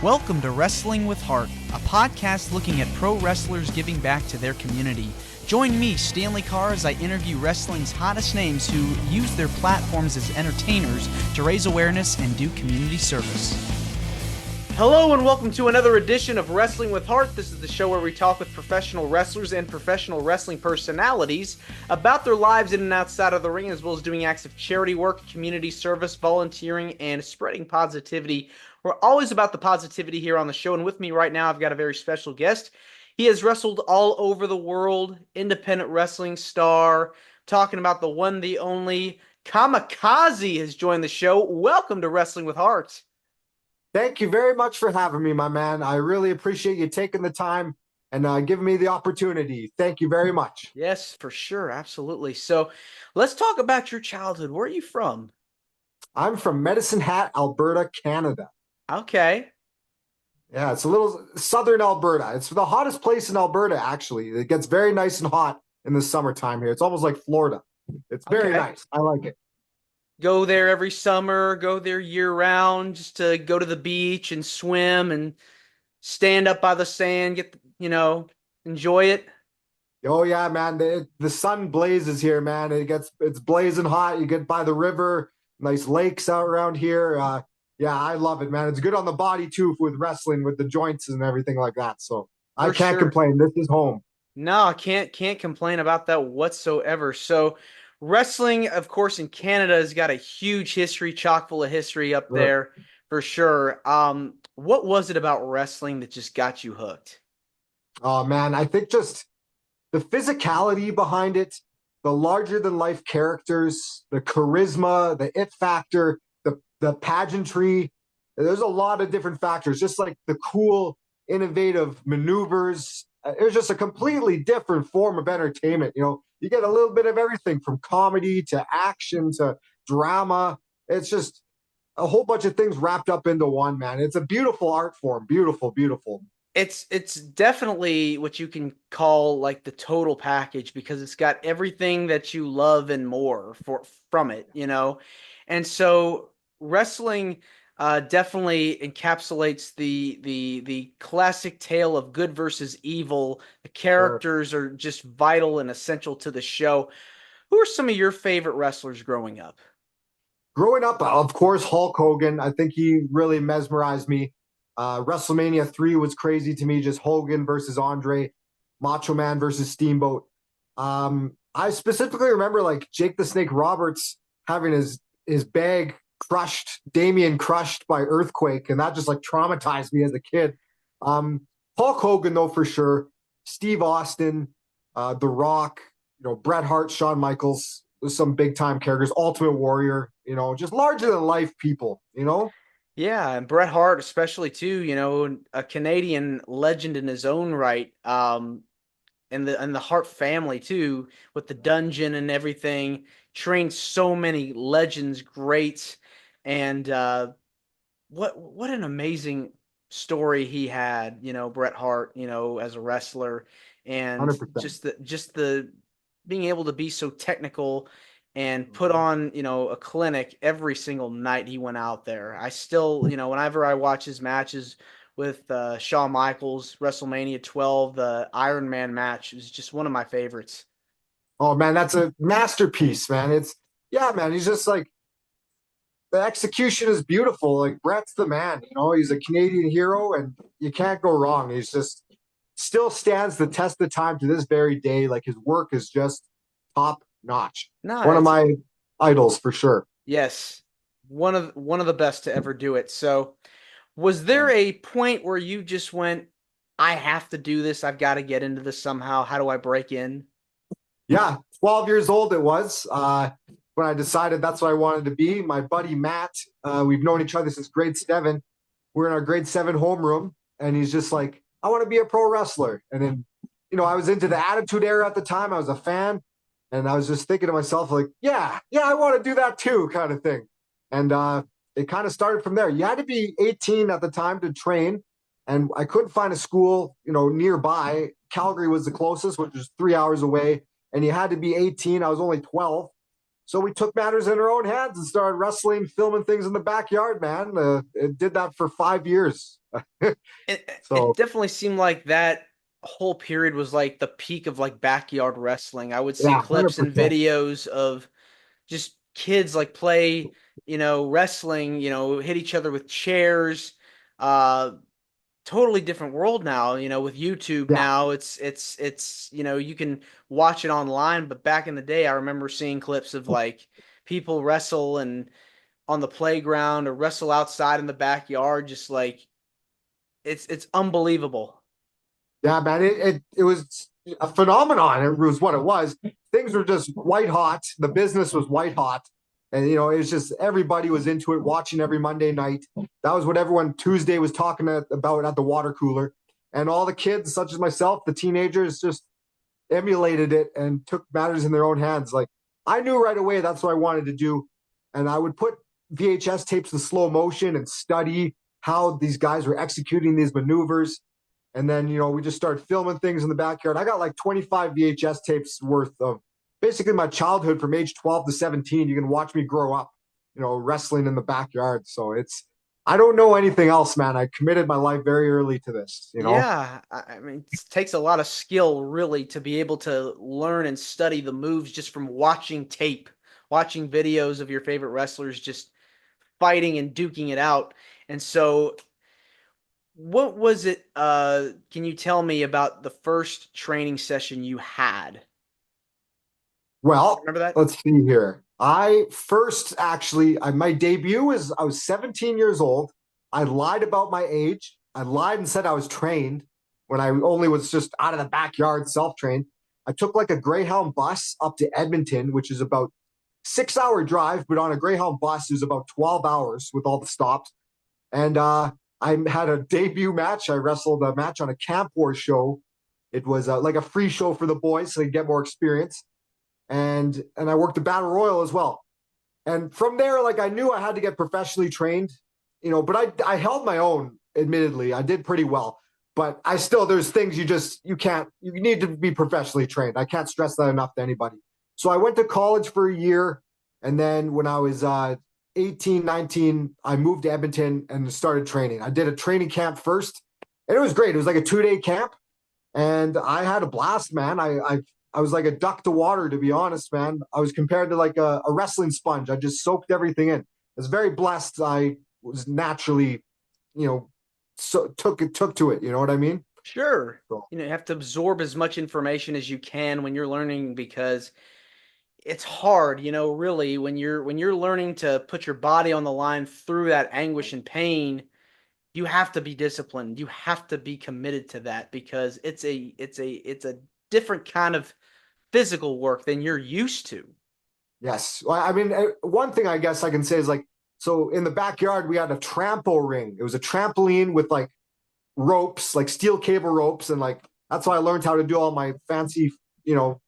Welcome to Wrestling with Heart, a podcast looking at pro wrestlers giving back to their community. Join me, Stanley Carr, as I interview wrestling's hottest names who use their platforms as entertainers to raise awareness and do community service. Hello and welcome to another edition of Wrestling with Heart. This is the show where we talk with professional wrestlers and professional wrestling personalities about their lives in and outside of the ring, as well as doing acts of charity work, community service, volunteering, and spreading positivity. We're always about the positivity here on the show, and with me right now, I've got a very special guest. He has wrestled all over the world, independent wrestling star, talking about the one, the only, Ikaze has joined the show. Welcome to Wrestling with Heart. Thank you very much for having me, my man. I really appreciate you taking the time and giving me the opportunity. Thank you very much. Yes, for sure. Absolutely. So let's talk about your childhood. Where are you from? I'm from Medicine Hat, Alberta, Canada. Okay. Yeah, it's a little southern Alberta. It's the hottest place in Alberta, actually. It gets very nice and hot in the summertime here. It's almost like Florida. It's very nice. I like it. Go there every summer, go there year round, just to go to the beach and swim and stand up by the sand, enjoy it. Oh yeah, man. The sun blazes here, man. It's blazing hot. You get by the river, nice lakes out around here. Yeah, I love it, man. It's good on the body too with wrestling, with the joints and everything like that. So I can't complain. This is home. No, I can't complain about that whatsoever. So wrestling, of course, in Canada has got a huge history, chock full of history up there for sure. What was it about wrestling that just got you hooked? Oh man, I think just the physicality behind it, the larger than life characters, the charisma, the it factor, the pageantry. There's a lot of different factors, just like the cool, innovative maneuvers. It was just a completely different form of entertainment. You get a little bit of everything from comedy to action to drama. It's just a whole bunch of things wrapped up into one, man. It's a beautiful art form. Beautiful, beautiful. It's definitely what you can call like the total package, because it's got everything that you love and more from it, And so wrestling definitely encapsulates the classic tale of good versus evil. The characters are just vital and essential to the show. Who are some of your favorite wrestlers growing up? Growing up, of course, Hulk Hogan. I think he really mesmerized me. WrestleMania 3 was crazy to me, just Hogan versus Andre, Macho Man versus Steamboat. I specifically remember like Jake the Snake Roberts having his bag Damien crushed by Earthquake, and that just like traumatized me as a kid. Hulk Hogan, though, for sure. Steve Austin, The Rock, Bret Hart, Shawn Michaels, some big time characters, Ultimate Warrior, just larger than life people, Yeah, and Bret Hart especially too, a Canadian legend in his own right. And the Hart family too, with the dungeon and everything, trained so many legends, greats, and what an amazing story he had, Bret Hart, as a wrestler, and 100%. just the being able to be so technical and put on, a clinic every single night he went out there. I still, whenever I watch his matches with Shawn Michaels, WrestleMania 12, the Iron Man match is just one of my favorites. Oh man, that's a masterpiece, man. Man, he's just like, the execution is beautiful. Like Bret's the man, he's a Canadian hero and you can't go wrong. He's just still stands the test of time to this very day. Like his work is just top notch. One of my idols for sure. Yes. One of the best to ever do it. So was there a point where you just went, I have to do this, I've got to get into this somehow? How do I break in? Yeah, 12 years old it was when I decided that's what I wanted to be. My buddy Matt, we've known each other since grade 7. We're in our grade 7 homeroom, and he's just like, I want to be a pro wrestler. And then, I was into the Attitude Era at the time. I was a fan, and I was just thinking to myself, like, yeah, I want to do that too, kind of thing. And it kind of started from there. You had to be 18 at the time to train, and I couldn't find a school, nearby. Calgary was the closest, which was 3 hours away, and you had to be 18. I was only 12. So we took matters in our own hands and started wrestling, filming things in the backyard, man. It did that for 5 years. It So definitely seemed like that whole period was like the peak of like backyard wrestling. I would see yeah, clips and 100%. videos of just kids like play, wrestling, hit each other with chairs. Uh, Totally different world now, with YouTube Yeah. now. You can watch it online, but back in the day, I remember seeing clips of like people wrestle and on the playground or wrestle outside in the backyard, just like it's unbelievable. Yeah, man, it was a phenomenon. It was what it was. Things were just white hot. The business was white hot, and it was just everybody was into it, watching every Monday night. That was what everyone Tuesday was talking about at the water cooler, and all the kids, such as myself, the teenagers, just emulated it and took matters in their own hands. Like I knew right away that's what I wanted to do, and I would put VHS tapes in slow motion and study how these guys were executing these maneuvers. And then, we just started filming things in the backyard. I got like 25 VHS tapes worth of basically my childhood from age 12 to 17. You can watch me grow up, wrestling in the backyard. So I don't know anything else, man. I committed my life very early to this. Yeah, I mean, it takes a lot of skill really to be able to learn and study the moves just from watching tape, watching videos of your favorite wrestlers just fighting and duking it out. And so, what was it? Can you tell me about the first training session you had? Well, Remember that? let's see here. I first actually, my debut was I was 17 years old. I lied about my age. I lied and said I was trained when I only was just out of the backyard, self-trained. I took like a Greyhound bus up to Edmonton, which is about 6 hour drive, but on a Greyhound bus, it was about 12 hours with all the stops. And I had a debut match. I wrestled a match on a Camp War show. It was like a free show for the boys so they get more experience, and I worked the battle royal as well. And from there, like I knew I had to get professionally trained, but I held my own. Admittedly, I did pretty well, but I still there's things you can't you need to be professionally trained. I can't stress that enough to anybody. So I went to college for a year, and then when I was 18, 19, I moved to Edmonton and started training. I did a training camp first, and it was great. It was like a 2 day camp, and I had a blast, man. I was like a duck to water, to be honest, man. I was compared to like a wrestling sponge. I just soaked everything in. I was very blessed. I was naturally, took to it. You know what I mean? Sure. So, You have to absorb as much information as you can when you're learning because it's hard, really when you're learning to put your body on the line through that anguish and pain, you have to be disciplined. You have to be committed to that because it's a different kind of physical work than you're used to. yes. Well, I mean, one thing I guess I can say is like, so in the backyard we had a trampo ring. It was a trampoline with like ropes, like steel cable ropes, and like that's why I learned how to do all my fancy, you know,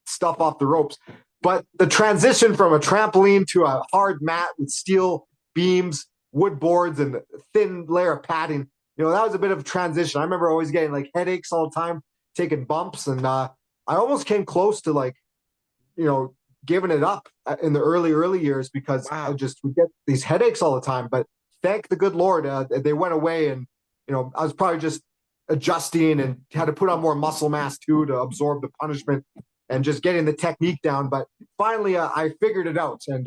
stuff off the ropes. But the transition from a trampoline to a hard mat with steel beams, wood boards, and a thin layer of padding, that was a bit of a transition. I remember always getting like headaches all the time, taking bumps, and I almost came close to like, giving it up in the early years because I Wow. just would get these headaches all the time. But thank the good Lord, they went away, and I was probably just adjusting and had to put on more muscle mass too to absorb the punishment and just getting the technique down. But finally, I figured it out, and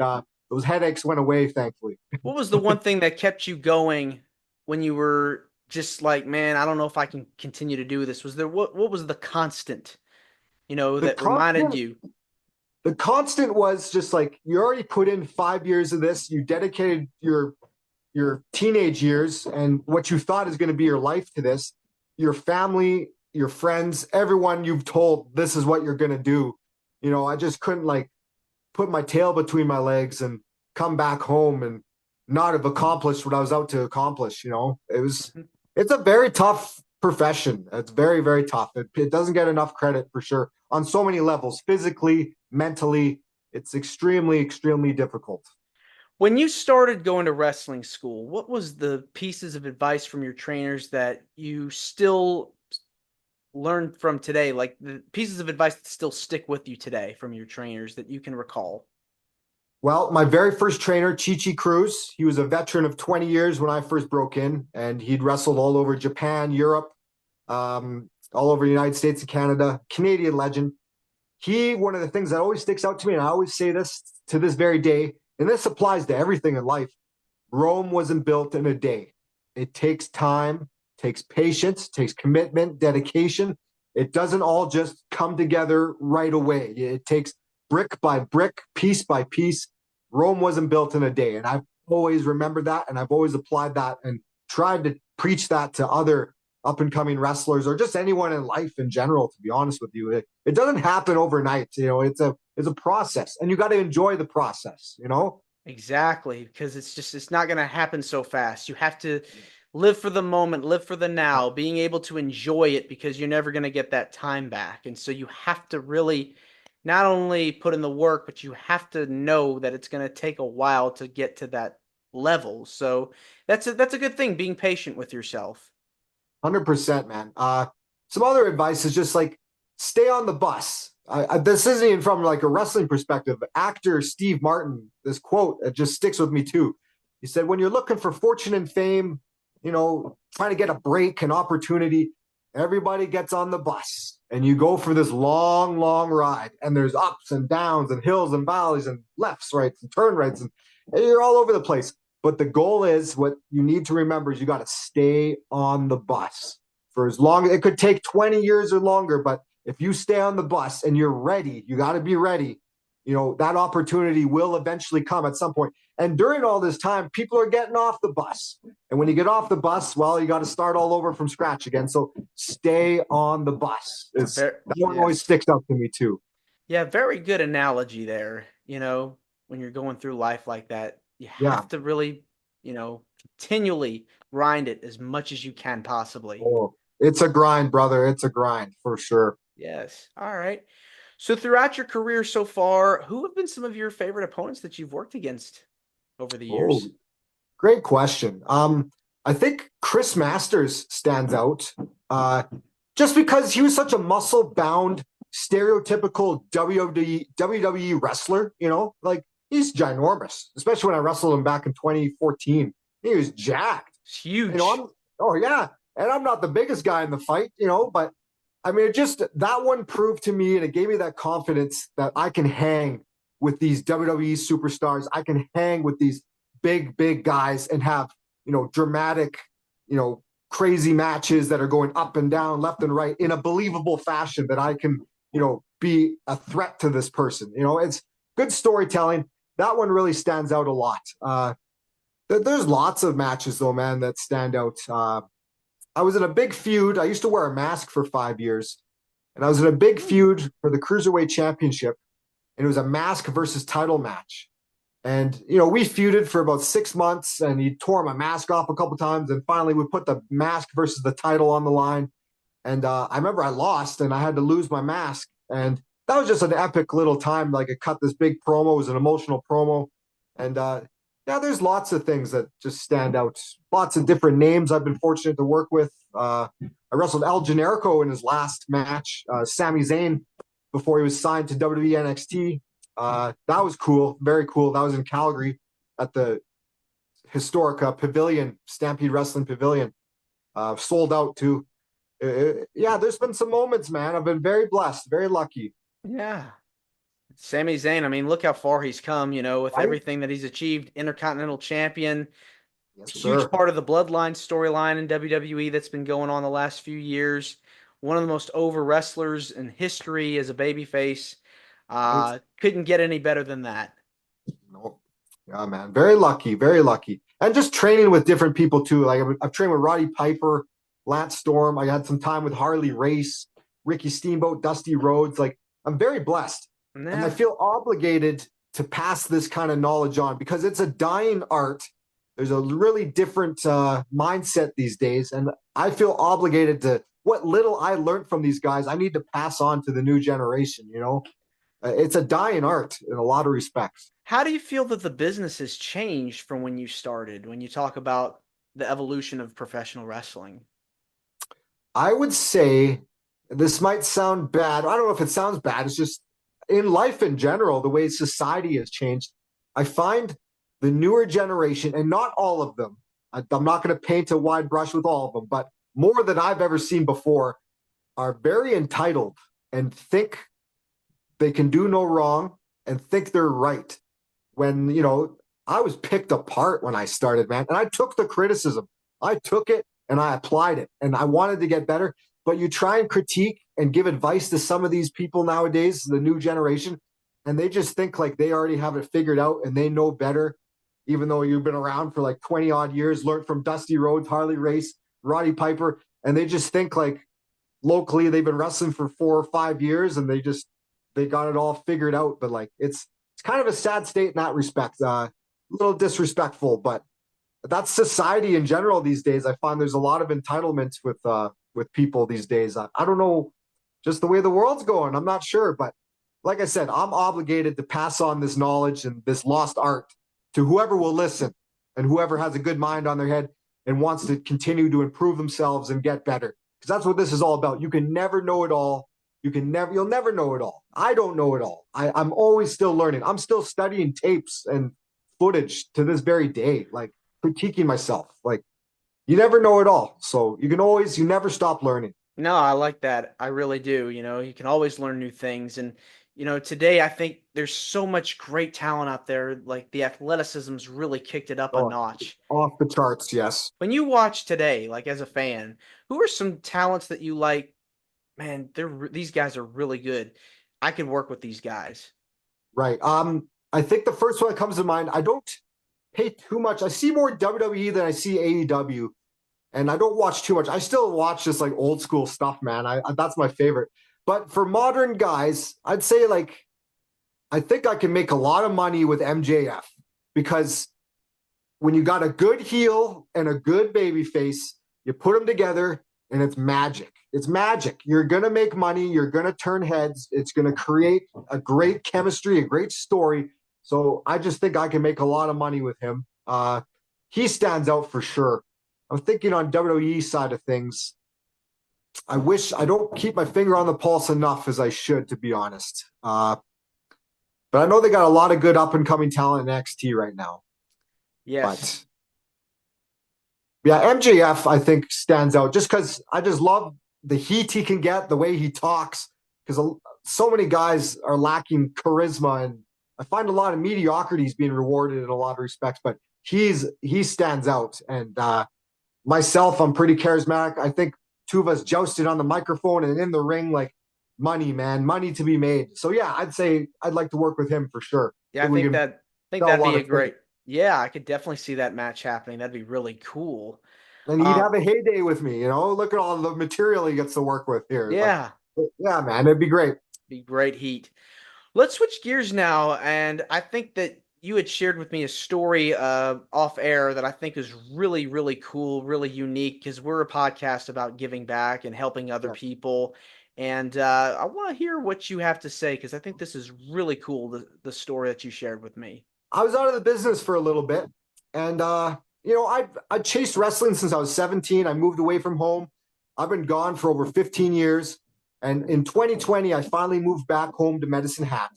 those headaches went away, thankfully. What was the one thing that kept you going when you were just like, man, I don't know if I can continue to do this? Was there what was the constant, The that reminded constant, you? the constant was just like you already put in 5 years of this. You dedicated your teenage years and what you thought is going to be your life to this, your family, your friends, everyone you've told this is what you're going to do. I just couldn't like put my tail between my legs and come back home and not have accomplished what I was out to accomplish. It's a very tough profession. It's very, very tough. It doesn't get enough credit for sure on so many levels, physically, mentally. It's extremely, extremely difficult. When you started going to wrestling school, what was the pieces of advice from your trainers that you still learn from today? Like the pieces of advice that still stick with you today from your trainers that you can recall? Well, my very first trainer, Chi Cruz, he was a veteran of 20 years when I first broke in, and he'd wrestled all over Japan, Europe, all over the United States and Canada. Canadian legend. One of the things that always sticks out to me, and I always say this to this very day, and this applies to everything in life. Rome wasn't built in a day. It takes time, takes patience, takes commitment, dedication. It doesn't all just come together right away. It takes brick by brick, piece by piece. Rome wasn't built in a day. And I've always remembered that, and I've always applied that and tried to preach that to other up and coming wrestlers or just anyone in life in general, to be honest with you. It doesn't happen overnight. It's a process, and you got to enjoy the process. Exactly, because it's not going to happen so fast. You have to live for the moment, live for the now, being able to enjoy it because you're never going to get that time back. And so you have to really not only put in the work, but you have to know that it's going to take a while to get to that level. So that's a good thing, being patient with yourself. 100%, man. Some other advice is just like stay on the bus. This isn't even from like a wrestling perspective. Actor Steve Martin, this quote, it just sticks with me too. He said, when you're looking for fortune and fame, trying to get a break, an opportunity, everybody gets on the bus and you go for this long, long ride. And there's ups and downs and hills and valleys and lefts, rights, and turn rights. And you're all over the place. But the goal is what you need to remember is you got to stay on the bus for as long. It could take 20 years or longer, but if you stay on the bus and you're ready, you got to be ready. That opportunity will eventually come at some point. And during all this time, people are getting off the bus. And when you get off the bus, well, you got to start all over from scratch again. So stay on the bus. That one always Yes. sticks out to me too. Yeah, very good analogy there. When you're going through life like that, you Yeah. have to really, continually grind it as much as you can possibly. Oh, it's a grind, brother. It's a grind for sure. Yes. All right. So throughout your career so far, who have been some of your favorite opponents that you've worked against over the Oh, years? great question. I think Chris Masters stands out, just because he was such a muscle-bound, stereotypical WWE wrestler. Like he's ginormous, especially when I wrestled him back in 2014. He was jacked. It's You know, huge. I'm, oh yeah, and I'm not the biggest guy in the fight, but I mean, it just that one proved to me, and it gave me that confidence that I can hang with these WWE superstars. I can hang with these big, big guys and have dramatic, crazy matches that are going up and down, left and right in a believable fashion. That I can, be a threat to this person. It's good storytelling. That one really stands out a lot. There's lots of matches though, man, that stand out. I was in a big feud. I used to wear a mask for 5 years, and I was in a big feud for the Cruiserweight Championship, and it was a mask versus title match. And we feuded for about 6 months, and he tore my mask off a couple times, and finally we put the mask versus the title on the line. And I remember I lost, and I had to lose my mask, and that was just an epic little time. Like it cut this big promo, it was an emotional promo, and yeah, there's lots of things that just stand out. Lots of different names I've been fortunate to work with. I wrestled El Generico in his last match, Sami Zayn, before he was signed to WWE NXT. That was cool, very cool. That was in Calgary at the Historica Pavilion, Stampede Wrestling Pavilion. Sold out too. Yeah, there's been some moments, man. I've been very blessed, very lucky. Yeah. Sami Zayn, I mean, look how far he's come, with Right? everything that he's achieved. Intercontinental champion, Yes, huge sir. part of the Bloodline storyline in WWE that's been going on the last few years. One of the most over wrestlers in history as a babyface. Right? Couldn't get any better than that. No. Yeah, man. Very lucky, very lucky. And just training with different people too. Like I've trained with Roddy Piper, Lance Storm. I had some time with Harley Race, Ricky Steamboat, Dusty Rhodes. Like I'm very blessed. And I Yeah. feel obligated to pass this kind of knowledge on because it's a dying art. There's a really different mindset these days. And I feel obligated to what little I learned from these guys, I need to pass on to the new generation. It's a dying art in a lot of respects. How do you feel that the business has changed from when you started, when you talk about the evolution of professional wrestling? I would say this might sound bad. I don't know if it sounds bad. It's just in life in general, the way society has changed. I find the newer generation, and not all of them, I'm not going to paint a wide brush with all of them, but more than I've ever seen before, are very entitled and think they can do no wrong and think they're right. When, I was picked apart when I started, man, and I took the criticism. I took it and I applied it and I wanted to get better. But you try and critique and give advice to some of these people nowadays, the new generation, and they just think like they already have it figured out and they know better, even though you've been around for like 20 odd years, learned from Dusty Rhodes, Harley Race, Roddy Piper, and they just think like locally they've been wrestling for 4 or 5 years and they got it all figured out. But like it's kind of a sad state in that respect. A little disrespectful, but that's society in general these days. I find there's a lot of entitlement with people these days. I don't know, just the way the world's going. I'm not sure, but like I said, I'm obligated to pass on this knowledge and this lost art to whoever will listen and whoever has a good mind on their head and wants to continue to improve themselves and get better. Because that's what this is all about. You can never know it all. You'll never know it all. I don't know it all. I'm always still learning. I'm still studying tapes and footage to this very day, like critiquing myself. Like you never know it all. So you never stop learning. No, I like that. I really do. You can always learn new things. And, today I think there's so much great talent out there. Like the athleticism's really kicked it up a Oh, notch. off the charts, yes. When you watch today, like as a fan, who are some talents that you like? Man, these guys are really good. I could work with these guys. Right. I think the first one that comes to mind, I don't pay too much. I see more WWE than I see AEW, and I don't watch too much. I still watch just like old school stuff, man. That's my favorite. But for modern guys, I'd say like I think I can make a lot of money with MJF because when you got a good heel and a good baby face, you put them together and it's magic. It's magic. You're going to make money. You're going to turn heads. It's going to create a great chemistry, a great story. So I just think I can make a lot of money with him. He stands out for sure. I'm thinking on WWE side of things. I wish I don't keep my finger on the pulse enough as I should, to be honest. But I know they got a lot of good up and coming talent in NXT right now. Yes. But yeah, MJF I think stands out just because I just love the heat he can get, the way he talks. Because so many guys are lacking charisma, and I find a lot of mediocrity being rewarded in a lot of respects. But he stands out, and myself, I'm pretty charismatic. I think two of us jousted on the microphone and in the ring, like money, man, money to be made. So yeah, I'd say I'd like to work with him for sure. Yeah, I We think can that think sell a that'd lot be a of tickets. great. Yeah, I could definitely see that match happening. That'd be really cool. And he'd Um, have a heyday with me, Look at all the material he gets to work with here. Like, yeah, yeah, man, it'd be great. be great heat. Let's switch gears now, and I think that you had shared with me a story off air that I think is really, really cool, really unique, because we're a podcast about giving back and helping other Yeah. people. And I want to hear what you have to say because I think this is really cool, the story that you shared with me. I was out of the business for a little bit, and I chased wrestling since I was 17. I moved away from home. I've been gone for over 15 years, and in 2020, I finally moved back home to Medicine Hat.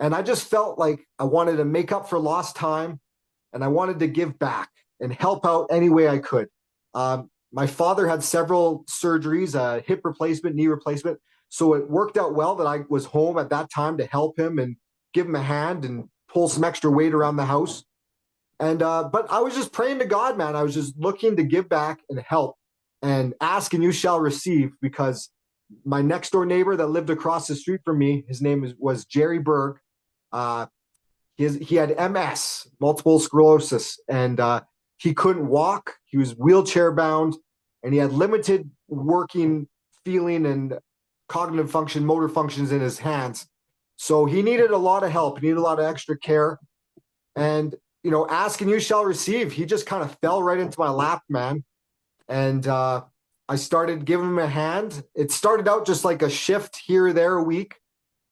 And I just felt like I wanted to make up for lost time and I wanted to give back and help out any way I could. My father had several surgeries, a hip replacement, knee replacement. So it worked out well that I was home at that time to help him and give him a hand and pull some extra weight around the house. And but I was just praying to God, man. I was just looking to give back and help and ask and you shall receive because my next door neighbor that lived across the street from me, his name was Jerry Berg. Uh, he had MS, multiple sclerosis, and he couldn't walk. He was wheelchair bound, and he had limited working, feeling, and cognitive function, motor functions in his hands. So he needed a lot of help. He needed a lot of extra care. And ask and you shall receive. He just kind of fell right into my lap, man. And I started giving him a hand. It started out just like a shift here or there a week,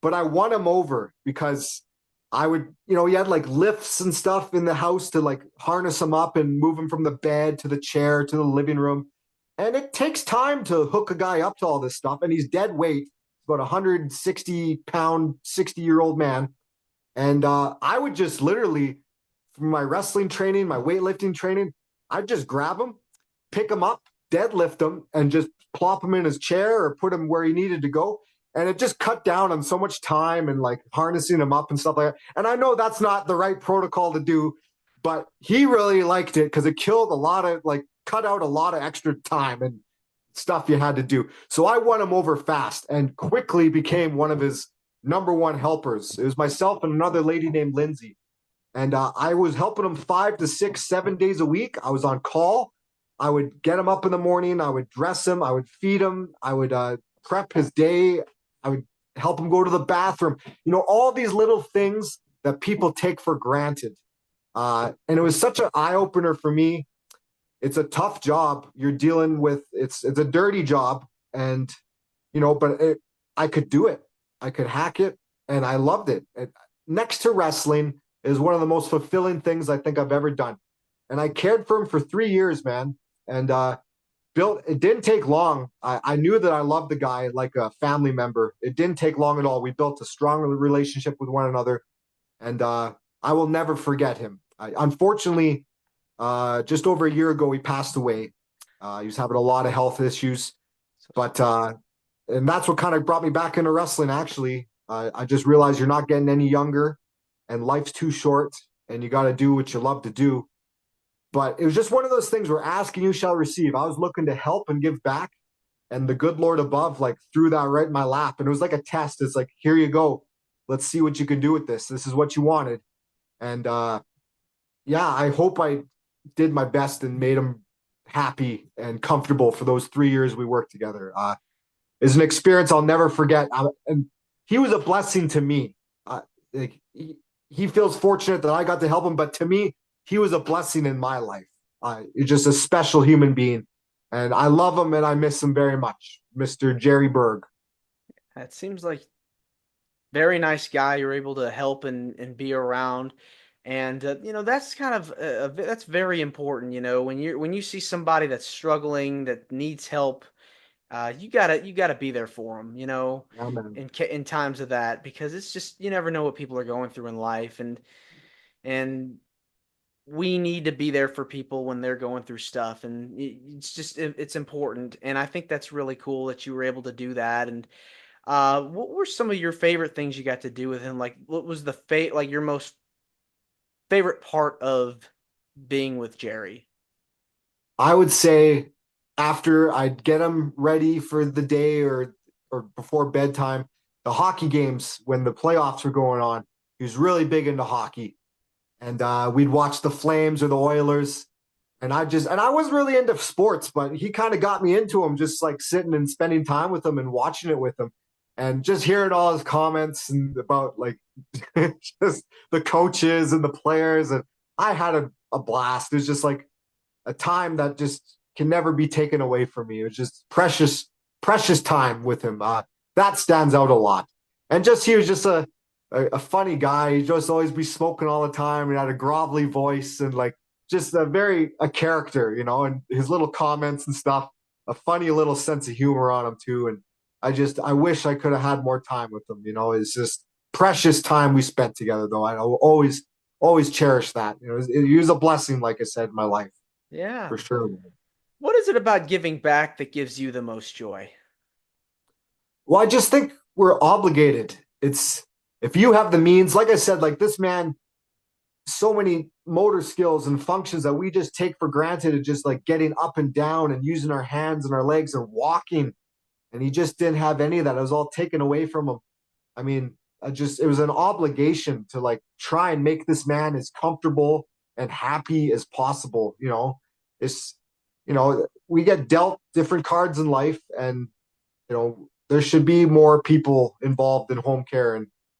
but I won him over because I would, he had like lifts and stuff in the house to like harness him up and move him from the bed to the chair to the living room. And it takes time to hook a guy up to all this stuff. And he's dead weight, about 160 pound, 60-year-old man. And I would just literally, from my wrestling training, my weightlifting training, I'd just grab him, pick him up, deadlift him, and just plop him in his chair or put him where he needed to go. And it just cut down on so much time and like harnessing him up and stuff like that. And I know that's not the right protocol to do, but he really liked it because it killed a lot of like cut out a lot of extra time and stuff you had to do. So I won him over fast and quickly became one of his number one helpers. It was myself and another lady named Lindsay. And I was helping him 5 to 6, 7 days a week. I was on call. I would get him up in the morning. I would dress him. I would feed him. I would prep his day. I would help him go to the bathroom. All these little things that people take for granted. And it was such an eye opener for me. It's a tough job. You're dealing with it's a dirty job, and I could do it. I could hack it, and I loved it. Next to wrestling is one of the most fulfilling things I think I've ever done. And I cared for him for 3 years, man. And built. It didn't take long. I knew that I loved the guy like a family member. It didn't take long at all. We built a strong relationship with one another, and I will never forget him. Unfortunately, just over a year ago, he passed away. He was having a lot of health issues, but and that's what kind of brought me back into wrestling. Actually, I just realized you're not getting any younger, and life's too short, and you got to do what you love to do. But it was just one of those things where asking you shall receive. I was looking to help and give back, and the good Lord above like threw that right in my lap, and it was like a test. It's like, here you go. Let's see what you can do with this. This is what you wanted, and yeah, I hope I did my best and made him happy and comfortable for those 3 years we worked together. It's an experience I'll never forget. And he was a blessing to me. Like, he feels fortunate that I got to help him, but to me, he was a blessing in my life. He's just a special human being, and I love him and I miss him very much, Mr. Jerry Berg. That seems like very nice guy. You're able to help and be around. And that's kind of that's very important. When you see somebody that's struggling, that needs help, you gotta be there for them. Yeah, man. In times of that, because it's just you never know what people are going through in life, and we need to be there for people when they're going through stuff, and it's important. And I think that's really cool that you were able to do that. And what were some of your favorite things you got to do with him? Like, what was like your most favorite part of being with Jerry? I would say after I'd get him ready for the day or before bedtime, the hockey games when the playoffs were going on, he was really big into hockey, and we'd watch the Flames or the Oilers. And I was really into sports, but he kind of got me into them, just like sitting and spending time with him and watching it with him, and just hearing all his comments and about like just the coaches and the players. And I had a blast. It was just like a time that just can never be taken away from me. It was just precious, precious time with him. That stands out a lot. And just he was just a funny guy. He'd just always be smoking all the time. He had a grovelly voice and like just a character, and his little comments and stuff, a funny little sense of humor on him too. And I wish I could have had more time with him. It's just precious time we spent together though. I always cherish that. He was a blessing, like I said, in my life Yeah. for sure. What is it about giving back that gives you the most joy? Well, I just think we're obligated. It's if you have the means, like I said, like this man, so many motor skills and functions that we just take for granted of just like getting up and down and using our hands and our legs and walking. And he just didn't have any of that. It was all taken away from him. I mean, it was an obligation to like try and make this man as comfortable and happy as possible. It's, we get dealt different cards in life, and, there should be more people involved in home care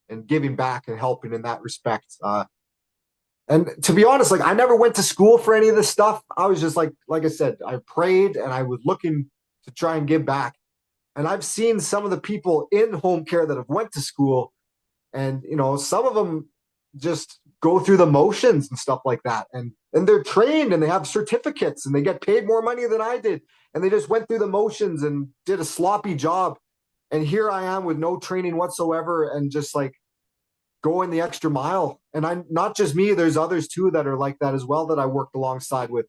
and giving back and helping in that respect. And to be honest, like I never went to school for any of this stuff. I was just like I said, I prayed and I was looking to try and give back. And I've seen some of the people in home care that have went to school, and some of them just go through the motions and stuff like that. And they're trained and they have certificates and they get paid more money than I did. And they just went through the motions and did a sloppy job. And here I am with no training whatsoever and just like going the extra mile. And I'm not just me, there's others too that are like that as well that I worked alongside with.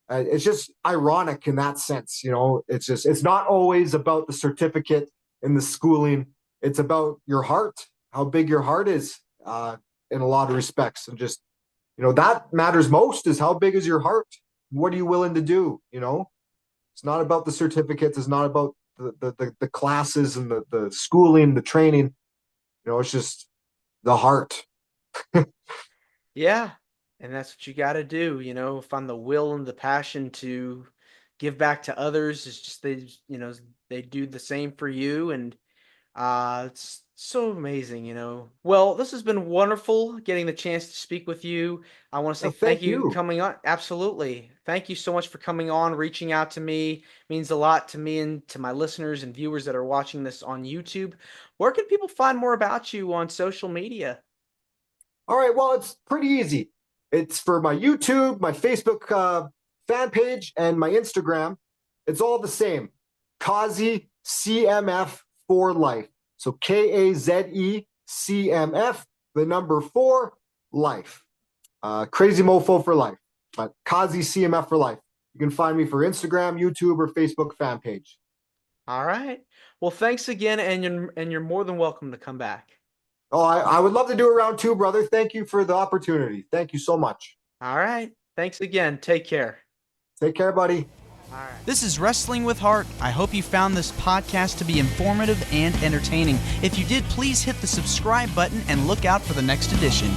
It's just ironic in that sense, you know. It's not always about the certificate and the schooling. It's about your heart, how big your heart is, in a lot of respects. And just, you know, that matters most, is how big is your heart? What are you willing to do? You know, it's not about the certificates. It's not about the classes and the schooling, the training. You know, it's just the heart. Yeah, and that's what you got to do, find the will and the passion to give back to others. It's just they do the same for you, and it's so amazing. Well, this has been wonderful getting the chance to speak with you. I want to say Well, thank thank you you. coming on. Absolutely. Thank you so much for coming on, reaching out to me. It means a lot to me and to my listeners and viewers that are watching this on YouTube. Where can people find more about you on social media? All right. Well, it's pretty easy. It's for my YouTube, my Facebook fan page, and my Instagram. It's all the same. Kaze CMF for life. So KAZE CMF, the number 4, life. Crazy mofo for life. But Kaze CMF for life. You can find me for Instagram, YouTube, or Facebook fan page. All right. Well, thanks again, and you're more than welcome to come back. Oh, I would love to do a round 2, brother. Thank you for the opportunity. Thank you so much. All right. Thanks again. Take care. Take care, buddy. All right. This is Wrestling with Heart. I hope you found this podcast to be informative and entertaining. If you did, please hit the subscribe button and look out for the next edition.